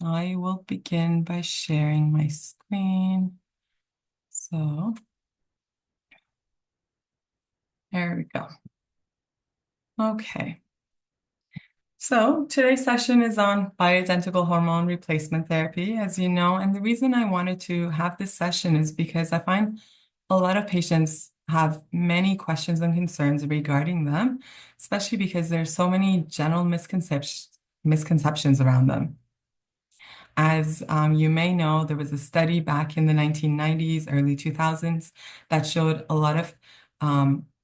I will begin by sharing my screen. So there we go. Okay. So today's session is on bioidentical hormone replacement therapy, as you know, and the reason I wanted to have this session is because I find a lot of patients have many questions and concerns regarding them, especially because there's so many general misconceptions around them. As you may know, there was a study back in the 1990s, early 2000s, that showed a lot of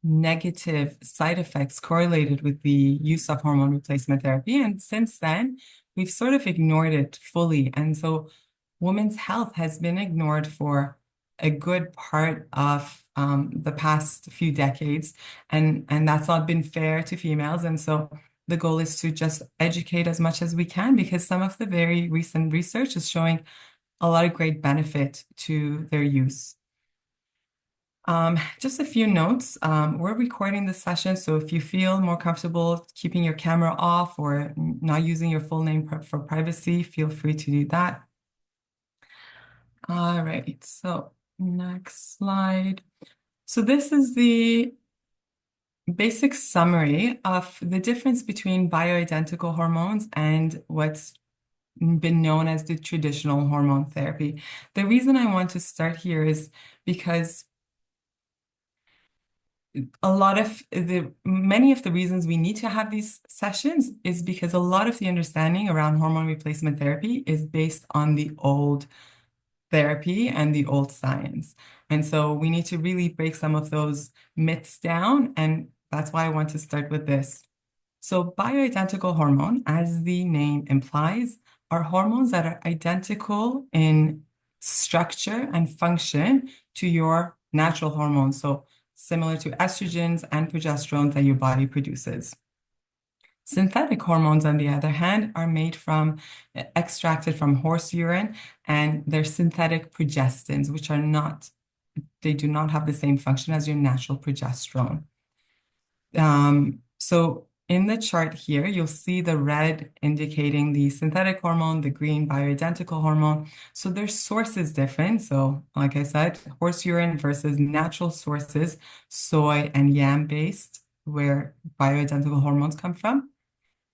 negative side effects correlated with the use of hormone replacement therapy. And since then, we've sort of ignored it fully. And so women's health has been ignored for a good part of the past few decades. And that's not been fair to females. And so the goal is to just educate as much as we can because some of the very recent research is showing a lot of great benefit to their use. Just a few notes. We're recording this session, so if you feel more comfortable keeping your camera off or not using your full name for privacy, feel free to do that. All right, so next slide. So this is the basic summary of the difference between bioidentical hormones and what's been known as the traditional hormone therapy. The reason I want to start here is because many of the reasons we need to have these sessions is because a lot of the understanding around hormone replacement therapy is based on the old therapy and the old science. And so we need to really break some of those myths down. And that's why I want to start with this. So bioidentical hormone, as the name implies, are hormones that are identical in structure and function to your natural hormones. So similar to estrogens and progesterone that your body produces. Synthetic hormones, on the other hand, are extracted from horse urine, and they're synthetic progestins, which they do not have the same function as your natural progesterone. So in the chart here, you'll see the red indicating the synthetic hormone, the green bioidentical hormone. So their source is different. So like I said, horse urine versus natural sources, soy and yam based, where bioidentical hormones come from.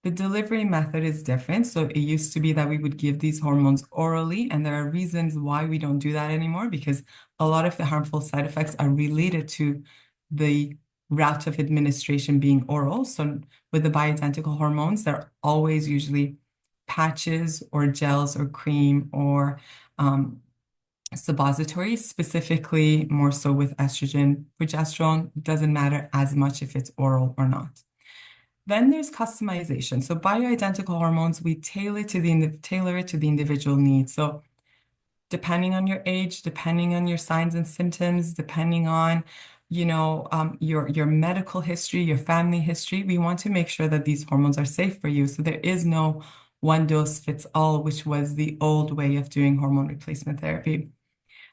The delivery method is different. So it used to be that we would give these hormones orally, and there are reasons why we don't do that anymore because a lot of the harmful side effects are related to the route of administration being oral. So with the bioidentical hormones, they're always usually patches or gels or cream or suppositories, specifically more so with estrogen. Progesterone doesn't matter as much if it's oral or not. Then there's customization. So bioidentical hormones, we tailor it to the individual needs. So depending on your age, depending on your signs and symptoms, depending on, your medical history, your family history, we want to make sure that these hormones are safe for you. So there is no one dose fits all, which was the old way of doing hormone replacement therapy.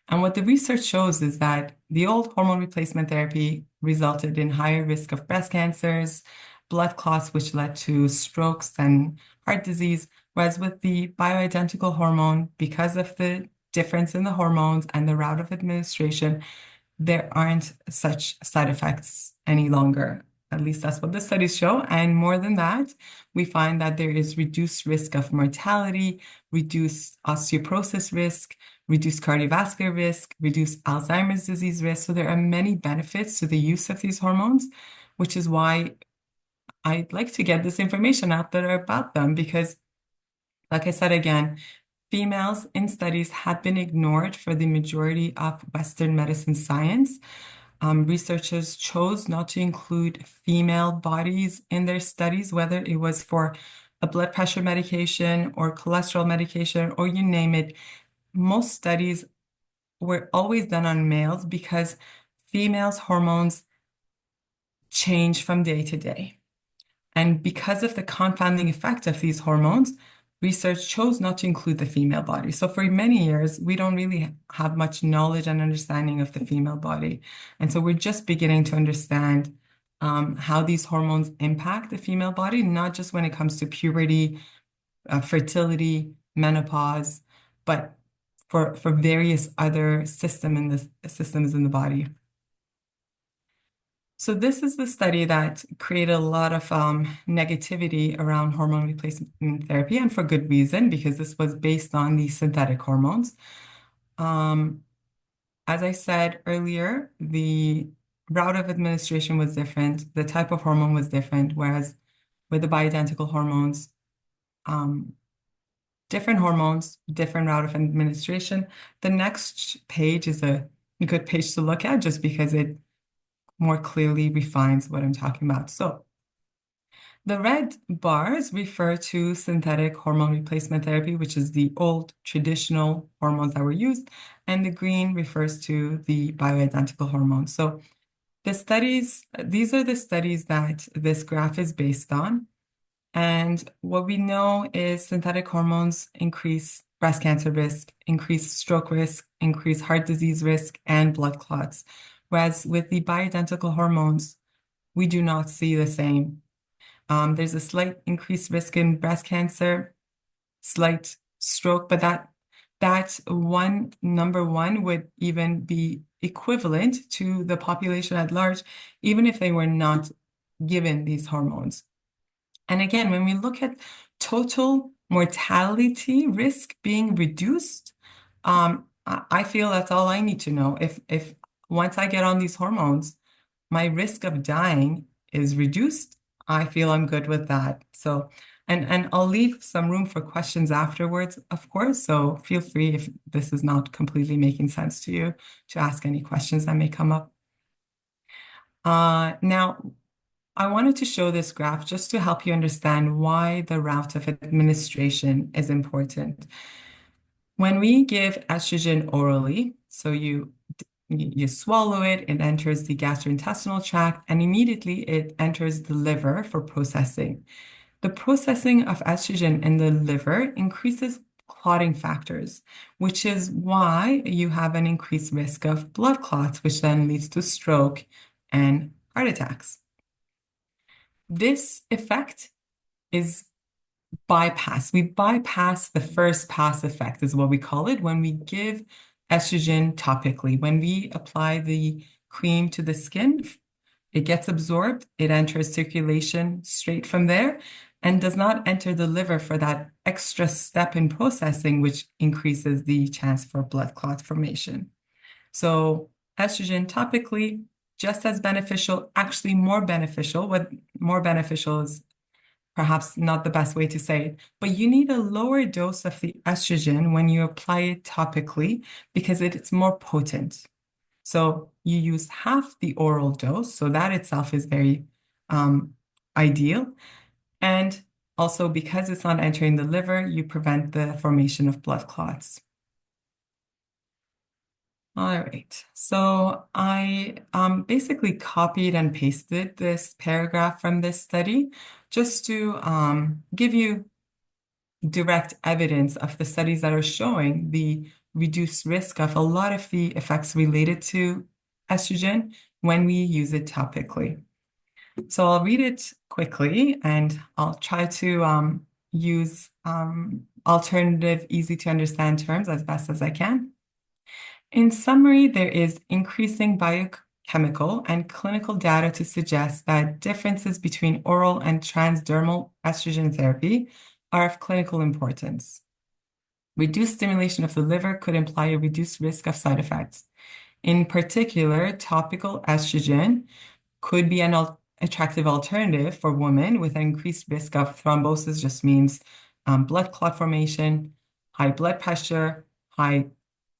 And what the research shows is that the old hormone replacement therapy resulted in higher risk of breast cancers, blood clots, which led to strokes and heart disease. Whereas with the bioidentical hormone, because of the difference in the hormones and the route of administration, there aren't such side effects any longer. At least that's what the studies show. And more than that, we find that there is reduced risk of mortality, reduced osteoporosis risk, reduced cardiovascular risk, reduced Alzheimer's disease risk. So there are many benefits to the use of these hormones, which is why I'd like to get this information out there about them because, like I said again, females in studies have been ignored for the majority of Western medicine science. Researchers chose not to include female bodies in their studies, whether it was for a blood pressure medication or cholesterol medication or you name it. Most studies were always done on males because females' hormones change from day to day. And because of the confounding effect of these hormones, research chose not to include the female body. So for many years, we don't really have much knowledge and understanding of the female body. And so we're just beginning to understand how these hormones impact the female body, not just when it comes to puberty, fertility, menopause, but for various other systems in the body. So this is the study that created a lot of negativity around hormone replacement therapy, and for good reason, because this was based on the synthetic hormones. Um, as I said earlier, the route of administration was different, the type of hormone was different, whereas with the bioidentical hormones, um, different hormones, different route of administration. The next page is a good page to look at just because it more clearly refines what I'm talking about. So the red bars refer to synthetic hormone replacement therapy, which is the old traditional hormones that were used, and the green refers to the bioidentical hormones. So these are the studies that this graph is based on. And what we know is synthetic hormones increase breast cancer risk, increase stroke risk, increase heart disease risk, and blood clots. Whereas with the bioidentical hormones, we do not see the same. There's a slight increased risk in breast cancer, slight stroke, but that one number one would even be equivalent to the population at large, even if they were not given these hormones. And again, when we look at total mortality risk being reduced, I feel that's all I need to know. If once I get on these hormones, my risk of dying is reduced, I feel I'm good with that. So, and I'll leave some room for questions afterwards, of course. So feel free if this is not completely making sense to you to ask any questions that may come up. Now, I wanted to show this graph just to help you understand why the route of administration is important. When we give estrogen orally, so you swallow it, it enters the gastrointestinal tract, and immediately it enters the liver for processing. The processing of estrogen in the liver increases clotting factors, which is why you have an increased risk of blood clots, which then leads to stroke and heart attacks. This effect is bypass. We bypass the first pass effect, is what we call it, when we give estrogen topically. When we apply the cream to the skin, it gets absorbed, it enters circulation straight from there, and does not enter the liver for that extra step in processing, which increases the chance for blood clot formation. So estrogen topically, just as beneficial, actually more beneficial. What more beneficial is perhaps not the best way to say it, but you need a lower dose of the estrogen when you apply it topically because it's more potent. So you use half the oral dose, so that itself is very ideal. And also because it's not entering the liver, you prevent the formation of blood clots. All right, so I basically copied and pasted this paragraph from this study just to give you direct evidence of the studies that are showing the reduced risk of a lot of the effects related to estrogen when we use it topically. So I'll read it quickly and I'll try to use alternative, easy to understand terms as best as I can. In summary, there is increasing biochemical and clinical data to suggest that differences between oral and transdermal estrogen therapy are of clinical importance. Reduced stimulation of the liver could imply a reduced risk of side effects. In particular, topical estrogen could be an attractive alternative for women with an increased risk of thrombosis, just means blood clot formation, high blood pressure, high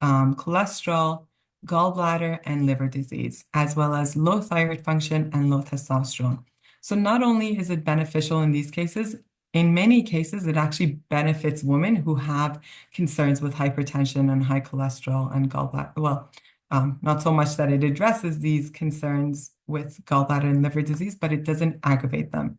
cholesterol, gallbladder, and liver disease, as well as low thyroid function and low testosterone. So not only is it beneficial in these cases, in many cases, it actually benefits women who have concerns with hypertension and high cholesterol and gallbladder. Well, not so much that it addresses these concerns with gallbladder and liver disease, but it doesn't aggravate them.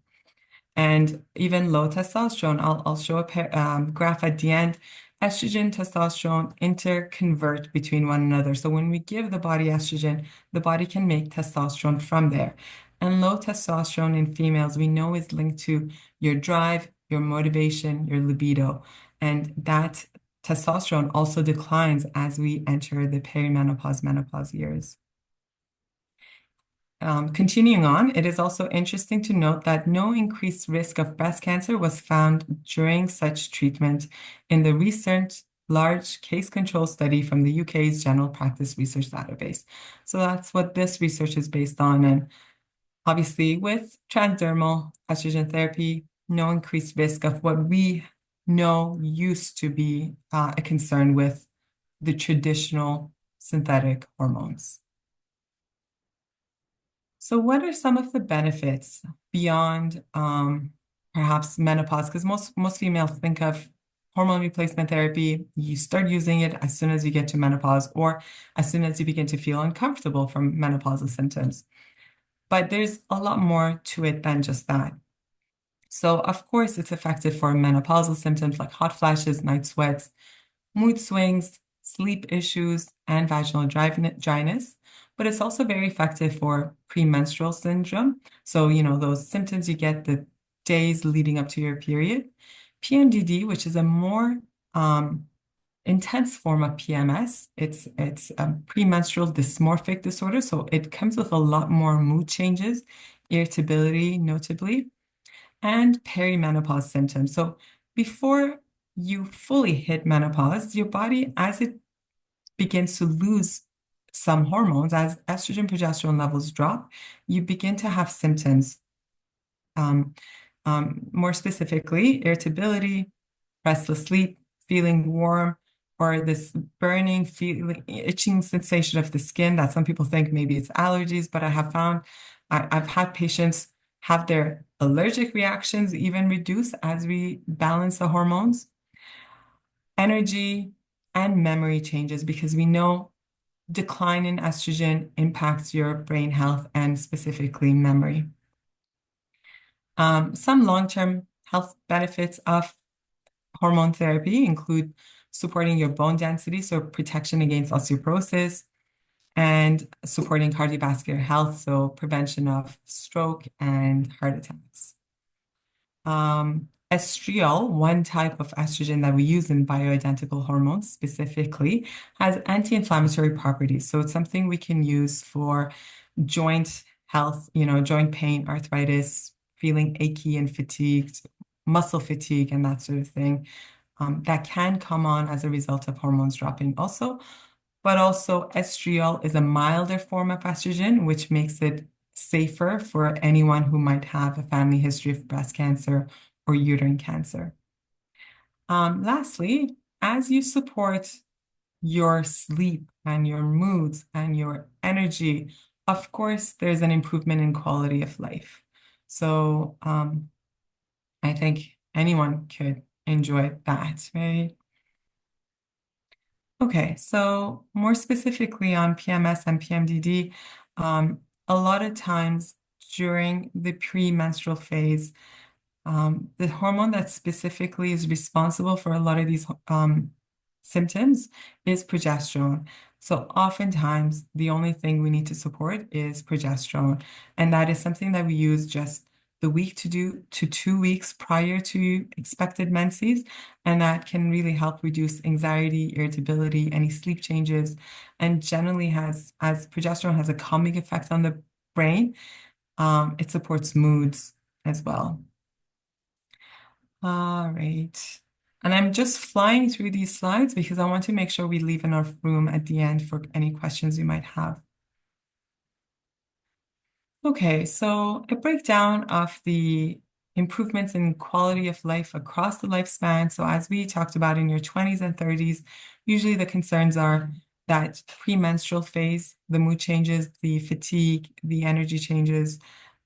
And even low testosterone, I'll show a graph at the end. Estrogen, testosterone interconvert between one another. So when we give the body estrogen, the body can make testosterone from there. And low testosterone in females, we know is linked to your drive, your motivation, your libido. And that testosterone also declines as we enter the perimenopause, menopause years. Continuing on, it is also interesting to note that no increased risk of breast cancer was found during such treatment in the recent large case control study from the UK's General Practice Research Database. So that's what this research is based on. And obviously, with transdermal estrogen therapy, no increased risk of what we know used to be a concern with the traditional synthetic hormones. So what are some of the benefits beyond perhaps menopause? Because most females think of hormone replacement therapy, you start using it as soon as you get to menopause or as soon as you begin to feel uncomfortable from menopausal symptoms. But there's a lot more to it than just that. So of course, it's effective for menopausal symptoms like hot flashes, night sweats, mood swings, sleep issues, and vaginal dryness. But it's also very effective for premenstrual syndrome. So, those symptoms you get the days leading up to your period. PMDD, which is a more intense form of PMS. It's a premenstrual dysmorphic disorder. So it comes with a lot more mood changes, irritability, notably, and perimenopause symptoms. So before you fully hit menopause, your body, as it begins to lose some hormones, as estrogen, progesterone levels drop, you begin to have symptoms. More specifically, irritability, restless sleep, feeling warm, or this burning, feeling, itching sensation of the skin that some people think maybe it's allergies, but I have found I've had patients have their allergic reactions even reduce as we balance the hormones. Energy and memory changes because we know decline in estrogen impacts your brain health and specifically memory. Some long-term health benefits of hormone therapy include supporting your bone density, so protection against osteoporosis, and supporting cardiovascular health, so prevention of stroke and heart attacks. Estriol, one type of estrogen that we use in bioidentical hormones specifically, has anti-inflammatory properties. So it's something we can use for joint health, joint pain, arthritis, feeling achy and fatigued, muscle fatigue, and that sort of thing. That can come on as a result of hormones dropping also. But also estriol is a milder form of estrogen, which makes it safer for anyone who might have a family history of breast cancer or uterine cancer. Lastly, as you support your sleep and your moods and your energy, of course, there's an improvement in quality of life. So I think anyone could enjoy that, right? Okay, so more specifically on PMS and PMDD, a lot of times during the premenstrual phase, the hormone that specifically is responsible for a lot of these symptoms is progesterone. So oftentimes, the only thing we need to support is progesterone. And that is something that we use just the week to 2 weeks prior to expected menses. And that can really help reduce anxiety, irritability, any sleep changes, and generally as progesterone has a calming effect on the brain, it supports moods as well. All right. And I'm just flying through these slides because I want to make sure we leave enough room at the end for any questions you might have. Okay, so a breakdown of the improvements in quality of life across the lifespan. So as we talked about in your 20s and 30s, usually the concerns are that premenstrual phase, the mood changes, the fatigue, the energy changes,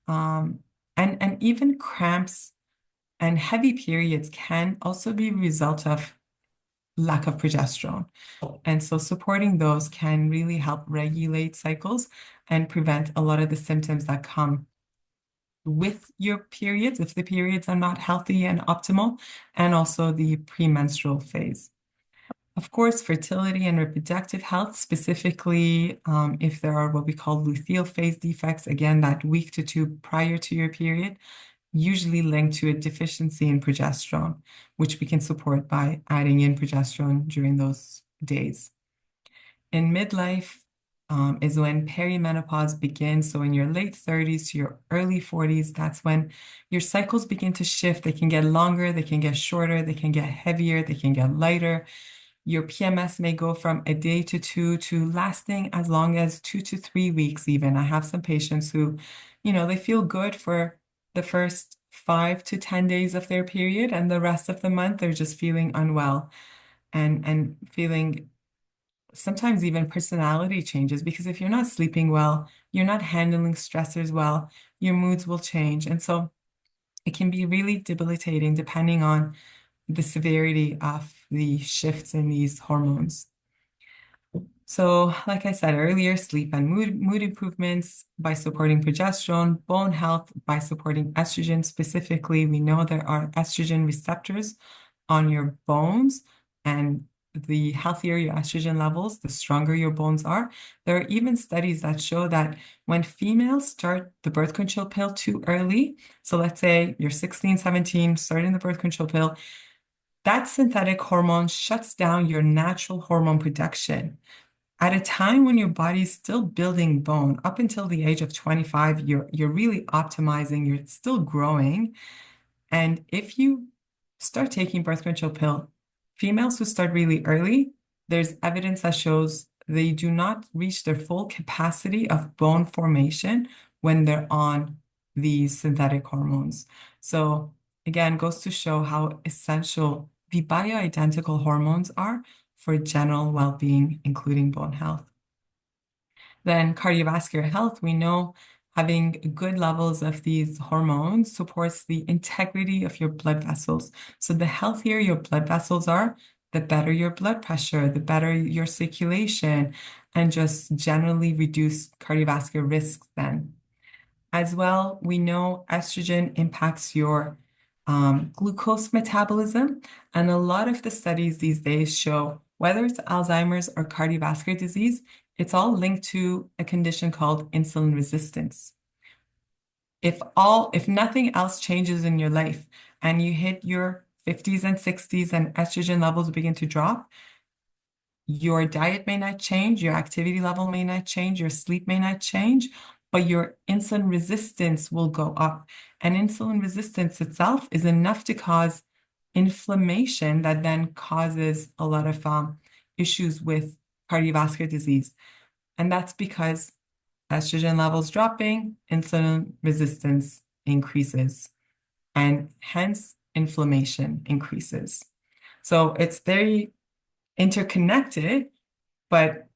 and even cramps and heavy periods can also be a result of lack of progesterone. And so supporting those can really help regulate cycles and prevent a lot of the symptoms that come with your periods, if the periods are not healthy and optimal, and also the premenstrual phase. Of course, fertility and reproductive health, specifically if there are what we call luteal phase defects, again, that week to 2 prior to your period, usually linked to a deficiency in progesterone, which we can support by adding in progesterone during those days. In midlife is when perimenopause begins. So in your late 30s to your early 40s, that's when your cycles begin to shift. They can get longer, they can get shorter, they can get heavier, they can get lighter. Your PMS may go from a day to two to lasting as long as 2 to 3 weeks even. I have some patients who, they feel good for the first 5 to 10 days of their period, and the rest of the month they're just feeling unwell and feeling sometimes even personality changes, because if you're not sleeping well, you're not handling stressors well, your moods will change. And so it can be really debilitating depending on the severity of the shifts in these hormones. So, like I said earlier, sleep and mood improvements by supporting progesterone, bone health by supporting estrogen. Specifically, we know there are estrogen receptors on your bones, and the healthier your estrogen levels, the stronger your bones are. There are even studies that show that when females start the birth control pill too early, so let's say you're 16, 17, starting the birth control pill, that synthetic hormone shuts down your natural hormone production. At a time when your body is still building bone, up until the age of 25, you're really optimizing, you're still growing. And if you start taking birth control pill, females who start really early, there's evidence that shows they do not reach their full capacity of bone formation when they're on these synthetic hormones. So again, goes to show how essential the bioidentical hormones are for general well-being, including bone health. Then cardiovascular health, we know having good levels of these hormones supports the integrity of your blood vessels. So the healthier your blood vessels are, the better your blood pressure, the better your circulation, and just generally reduce cardiovascular risks then. As well, we know estrogen impacts your glucose metabolism, and a lot of the studies these days show whether it's Alzheimer's or cardiovascular disease, it's all linked to a condition called insulin resistance. If nothing else changes in your life and you hit your 50s and 60s and estrogen levels begin to drop, your diet may not change, your activity level may not change, your sleep may not change, but your insulin resistance will go up. And insulin resistance itself is enough to cause inflammation that then causes a lot of issues with cardiovascular disease. And that's because estrogen levels dropping, insulin resistance increases, and hence inflammation increases. So it's very interconnected, but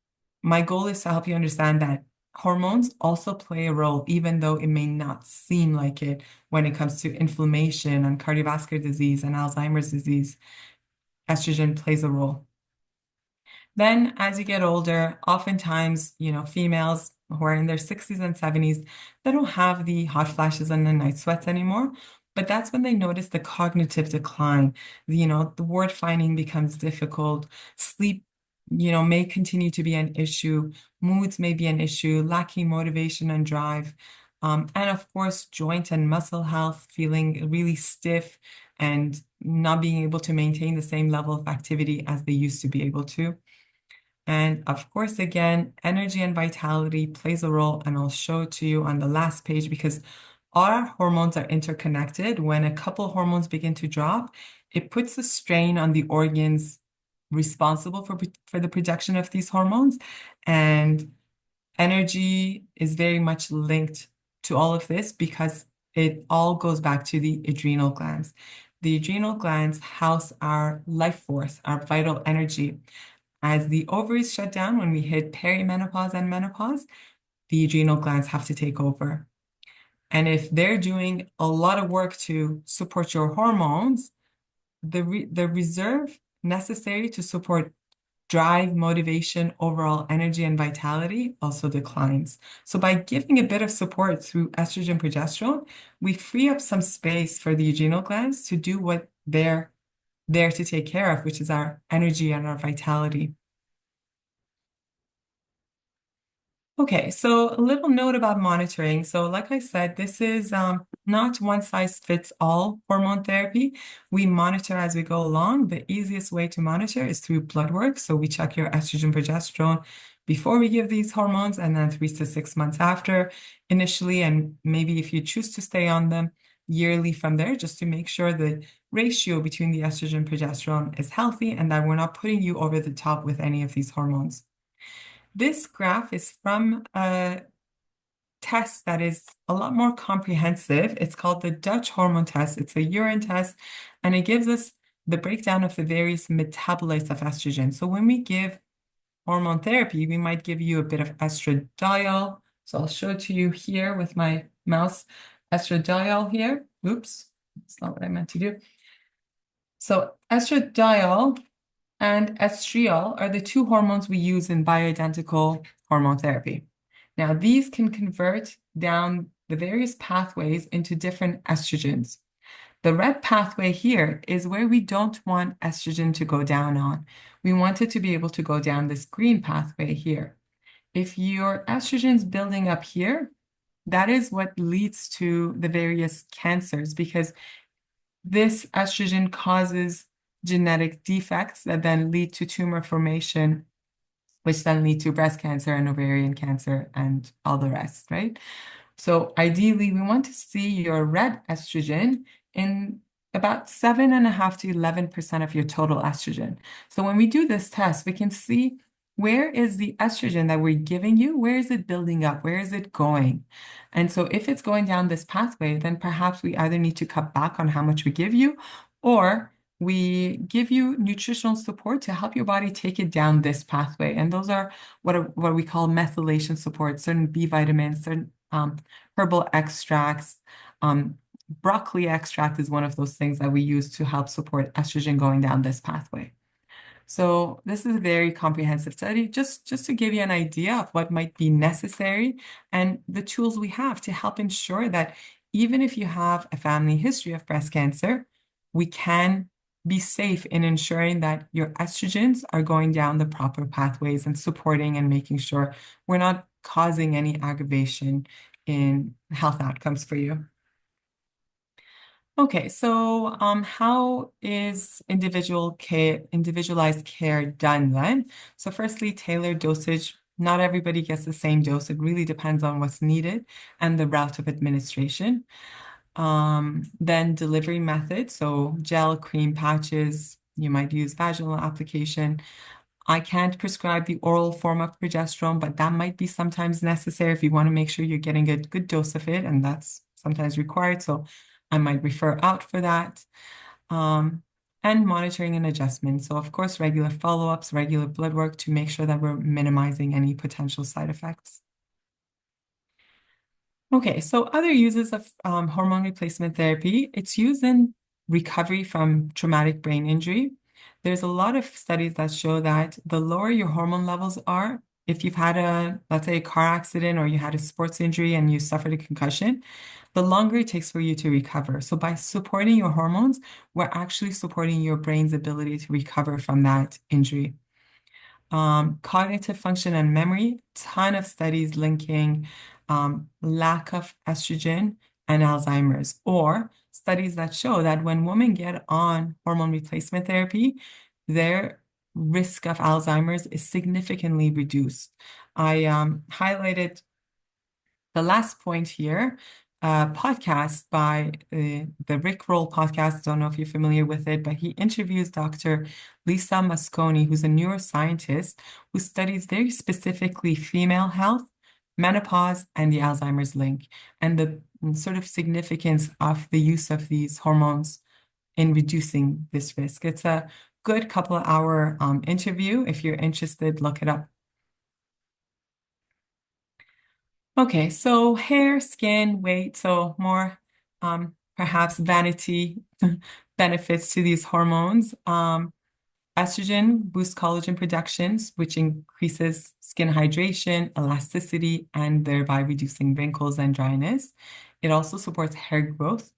my goal is to help you understand that hormones also play a role, even though it may not seem like it when it comes to inflammation and cardiovascular disease and Alzheimer's disease. Estrogen plays a role. Then, as you get older, oftentimes, females who are in their 60s and 70s, they don't have the hot flashes and the night sweats anymore. But that's when they notice the cognitive decline. The word finding becomes difficult. Sleep, may continue to be an issue. Moods may be an issue, lacking motivation and drive. And of course, joint and muscle health, feeling really stiff and not being able to maintain the same level of activity as they used to be able to. And of course, again, energy and vitality plays a role, and I'll show it to you on the last page because our hormones are interconnected. When a couple hormones begin to drop, it puts a strain on the organs responsible for the production of these hormones. And energy is very much linked to all of this because it all goes back to the adrenal glands. The adrenal glands house our life force, our vital energy. As the ovaries shut down when we hit perimenopause and menopause, the adrenal glands have to take over. And if they're doing a lot of work to support your hormones, the reserve necessary to support drive, motivation, overall energy, and vitality also declines. So by giving a bit of support through estrogen, progesterone, we free up some space for the adrenal glands to do what they're there to take care of, which is our energy and our vitality. Okay, so a little note about monitoring. So like I said, this is not one size fits all hormone therapy. We monitor as we go along. The easiest way to monitor is through blood work. So we check your estrogen, progesterone before we give these hormones, and then 3 to 6 months after initially, and maybe if you choose to stay on them yearly from there, just to make sure the ratio between the estrogen and progesterone is healthy and that we're not putting you over the top with any of these hormones. This graph is from a test that is a lot more comprehensive. It's called the Dutch hormone test. It's a urine test, and it gives us the breakdown of the various metabolites of estrogen. So when we give hormone therapy, we might give you a bit of estradiol. So I'll show it to you here with my mouse. Estradiol here. Oops, that's not what I meant to do. So estradiol and estriol are the two hormones we use in bioidentical hormone therapy. Now, these can convert down the various pathways into different estrogens. The red pathway here is where we don't want estrogen to go down on. We want it to be able to go down this green pathway here. If your estrogen's building up here, that is what leads to the various cancers because this estrogen causes genetic defects that then lead to tumor formation, which then lead to breast cancer and ovarian cancer and all the rest, right? So ideally, we want to see your red estrogen in about 7.5 to 11% of your total estrogen. So when we do this test, we can see where is the estrogen that we're giving you? Where is it building up? Where is it going? And so if it's going down this pathway, then perhaps we either need to cut back on how much we give you, or we give you nutritional support to help your body take it down this pathway. And those are what we call methylation support, certain B vitamins, certain herbal extracts. Broccoli extract is one of those things that we use to help support estrogen going down this pathway. So this is a very comprehensive study, just to give you an idea of what might be necessary and the tools we have to help ensure that even if you have a family history of breast cancer, we can be safe in ensuring that your estrogens are going down the proper pathways and supporting and making sure we're not causing any aggravation in health outcomes for you. Okay, so how is individualized care done then? So firstly, tailored dosage. Not everybody gets the same dose. It really depends on what's needed and the route of administration. Then delivery method, so gel, cream, patches. You might use vaginal application. I can't prescribe the oral form of progesterone, but that might be sometimes necessary if you want to make sure you're getting a good dose of it, and that's sometimes required. So I might refer out for that. And monitoring and adjustment. So of course, regular follow-ups, regular blood work to make sure that we're minimizing any potential side effects. Okay, so other uses of hormone replacement therapy, it's used in recovery from traumatic brain injury. There's a lot of studies that show that the lower your hormone levels are, if you've had let's say, a car accident or you had a sports injury and you suffered a concussion, the longer it takes for you to recover. So by supporting your hormones, we're actually supporting your brain's ability to recover from that injury. Cognitive function and memory, ton of studies linking lack of estrogen and Alzheimer's, or studies that show that when women get on hormone replacement therapy, their risk of Alzheimer's is significantly reduced. I highlighted the last point here, podcast by the Rick Roll podcast. Don't know if you're familiar with it, but he interviews Dr. Lisa Mosconi, who's a neuroscientist who studies very specifically female health, menopause, and the Alzheimer's link, and the sort of significance of the use of these hormones in reducing this risk. It's a good couple of hour interview. If you're interested, look it up. Okay, so hair, skin, weight, so more perhaps vanity benefits to these hormones. Estrogen boosts collagen productions, which increases skin hydration, elasticity, and thereby reducing wrinkles and dryness. It also supports hair growth,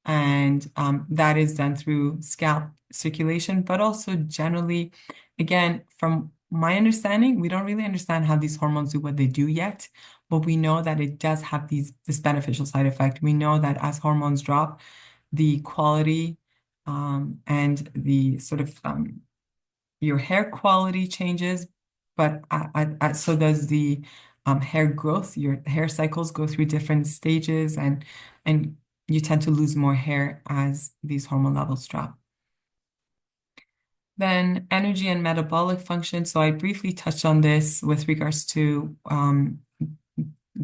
and that is done through scalp circulation, but also generally, again, from my understanding, we don't really understand how these hormones do what they do yet, but we know that it does have this beneficial side effect. We know that as hormones drop, the quality and the sort of your hair quality changes, but so does the hair growth. Your hair cycles go through different stages, and you tend to lose more hair as these hormone levels drop. Then energy and metabolic function. So I briefly touched on this with regards to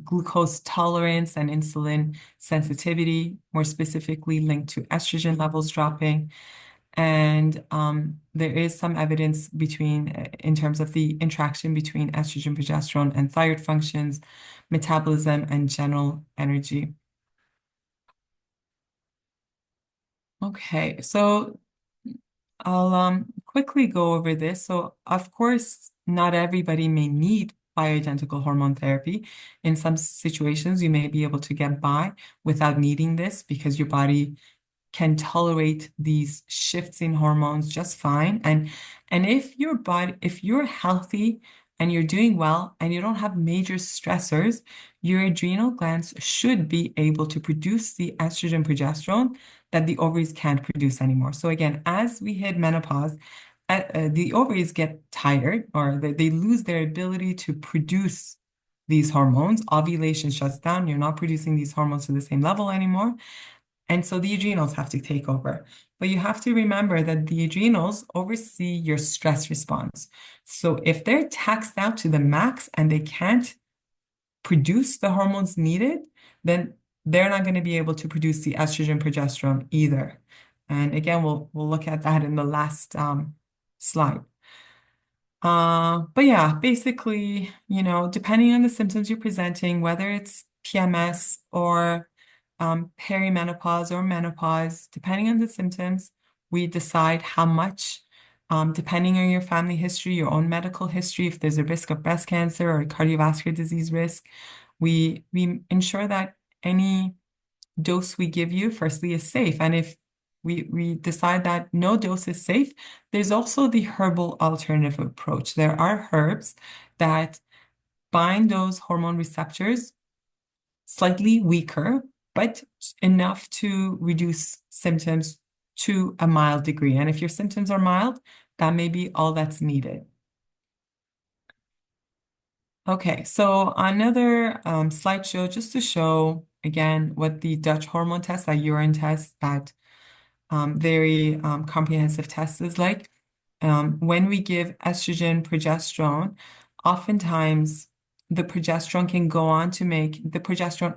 glucose tolerance and insulin sensitivity, more specifically linked to estrogen levels dropping. And there is some evidence in terms of the interaction between estrogen, progesterone, and thyroid functions, metabolism, and general energy. Okay, so I'll quickly go over this. So, of course, not everybody may need bioidentical hormone therapy. In some situations, you may be able to get by without needing this because your body can tolerate these shifts in hormones just fine. And if you're healthy and you're doing well and you don't have major stressors, your adrenal glands should be able to produce the estrogen progesterone that the ovaries can't produce anymore. So again, as we hit menopause, the ovaries get tired or they lose their ability to produce these hormones. Ovulation shuts down. You're not producing these hormones to the same level anymore. And so the adrenals have to take over. But you have to remember that the adrenals oversee your stress response. So if they're taxed out to the max and they can't produce the hormones needed, then they're not going to be able to produce the estrogen progesterone either. And again, we'll look at that in the last slide. But yeah, basically, depending on the symptoms you're presenting, whether it's PMS or perimenopause or menopause, depending on the symptoms, we decide how much, depending on your family history, your own medical history, if there's a risk of breast cancer or cardiovascular disease risk, we ensure that any dose we give you, firstly, is safe. And if we decide that no dose is safe, there's also the herbal alternative approach. There are herbs that bind those hormone receptors slightly weaker, but enough to reduce symptoms to a mild degree. And if your symptoms are mild, that may be all that's needed. Okay, so another slideshow just to show again what the Dutch hormone test, that urine test, that very comprehensive test is like. When we give estrogen, progesterone, oftentimes the progesterone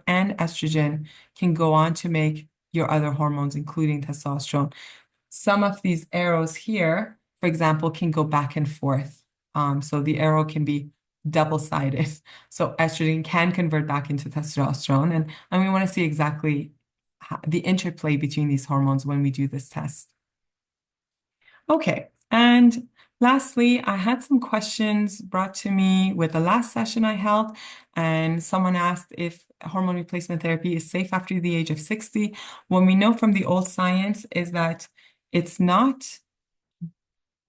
and estrogen can go on to make your other hormones, including testosterone. Some of these arrows here, for example, can go back and forth. So the arrow can be double-sided. So estrogen can convert back into testosterone. And we want to see exactly the interplay between these hormones when we do this test. Okay, and lastly, I had some questions brought to me with the last session I held, and someone asked if hormone replacement therapy is safe after the age of 60. What we know from the old science is that it's not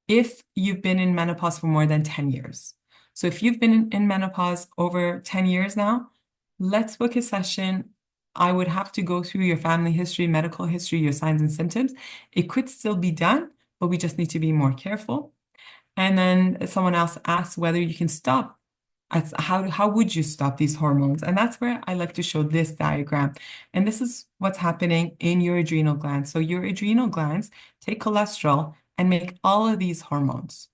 if you've been in menopause for more than 10 years. So if you've been in menopause over 10 years now, let's book a session. I would have to go through your family history, medical history, your signs and symptoms. It could still be done, but we just need to be more careful. And then someone else asked whether you can stop. How would you stop these hormones? And that's where I like to show this diagram. And this is what's happening in your adrenal glands. So your adrenal glands take cholesterol and make all of these hormones.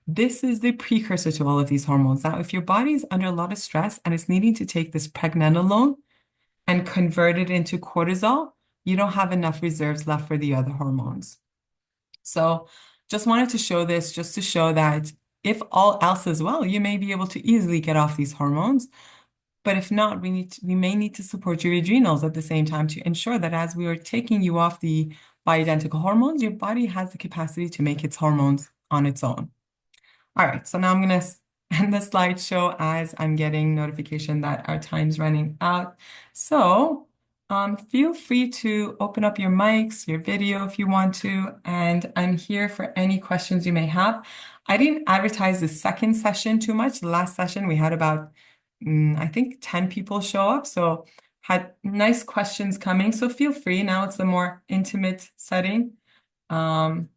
This is the precursor to all of these hormones. Now, if your body is under a lot of stress and it's needing to take this pregnenolone and convert it into cortisol, you don't have enough reserves left for the other hormones. So just wanted to show this just to show that if all else is well, you may be able to easily get off these hormones. But if not, we may need to support your adrenals at the same time to ensure that as we are taking you off the bioidentical hormones, your body has the capacity to make its hormones on its own. All right, so now I'm going to end the slideshow as I'm getting notification that our time's running out. So feel free to open up your mics, your video if you want to, and I'm here for any questions you may have. I didn't advertise the second session too much. The last session we had about, I think 10 people show up. So had nice questions coming. So feel free. Now it's a more intimate setting. Um,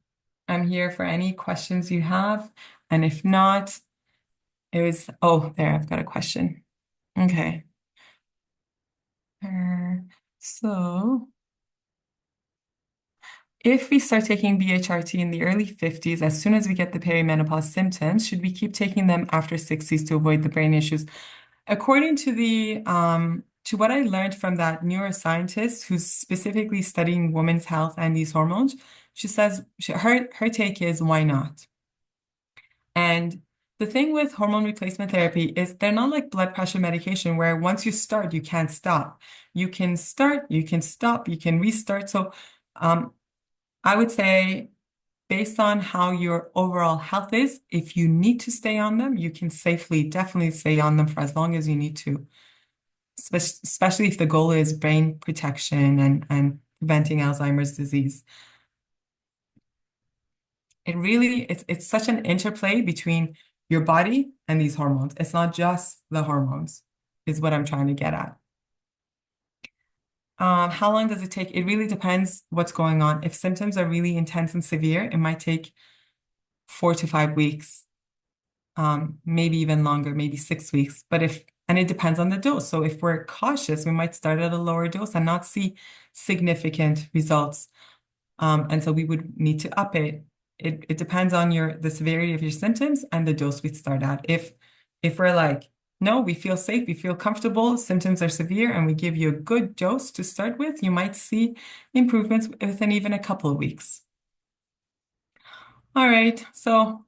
I'm here for any questions you have. And if not, oh, there, I've got a question. Okay. Uh, so if we start taking BHRT in the early 50s, as soon as we get the perimenopause symptoms, should we keep taking them after 60s to avoid the brain issues? According to to what I learned from that neuroscientist who's specifically studying women's health and these hormones, she says her take is why not? And the thing with hormone replacement therapy is they're not like blood pressure medication where once you start, you can't stop. You can start, you can stop, you can restart. So um, I would say based on how your overall health is, if you need to stay on them, you can safely, definitely stay on them for as long as you need to, especially if the goal is brain protection and preventing Alzheimer's disease. It's such an interplay between your body and these hormones. It's not just the hormones, is what I'm trying to get at. How long does it take? It really depends what's going on. If symptoms are really intense and severe, it might take 4 to 5 weeks, maybe even longer, maybe 6 weeks. And it depends on the dose. So if we're cautious, we might start at a lower dose and not see significant results. And so we would need to up it. It depends on the severity of your symptoms and the dose we start at. If we're like, no, we feel safe, we feel comfortable, symptoms are severe, and we give you a good dose to start with, you might see improvements within even a couple of weeks. All right, so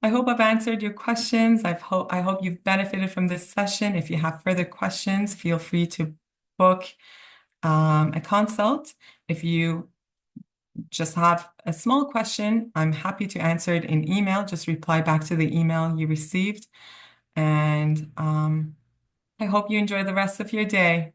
I hope I've answered your questions. I hope you've benefited from this session. If you have further questions, feel free to book a consult. If you just have a small question, I'm happy to answer it in email. Just reply back to the email you received. And I hope you enjoy the rest of your day.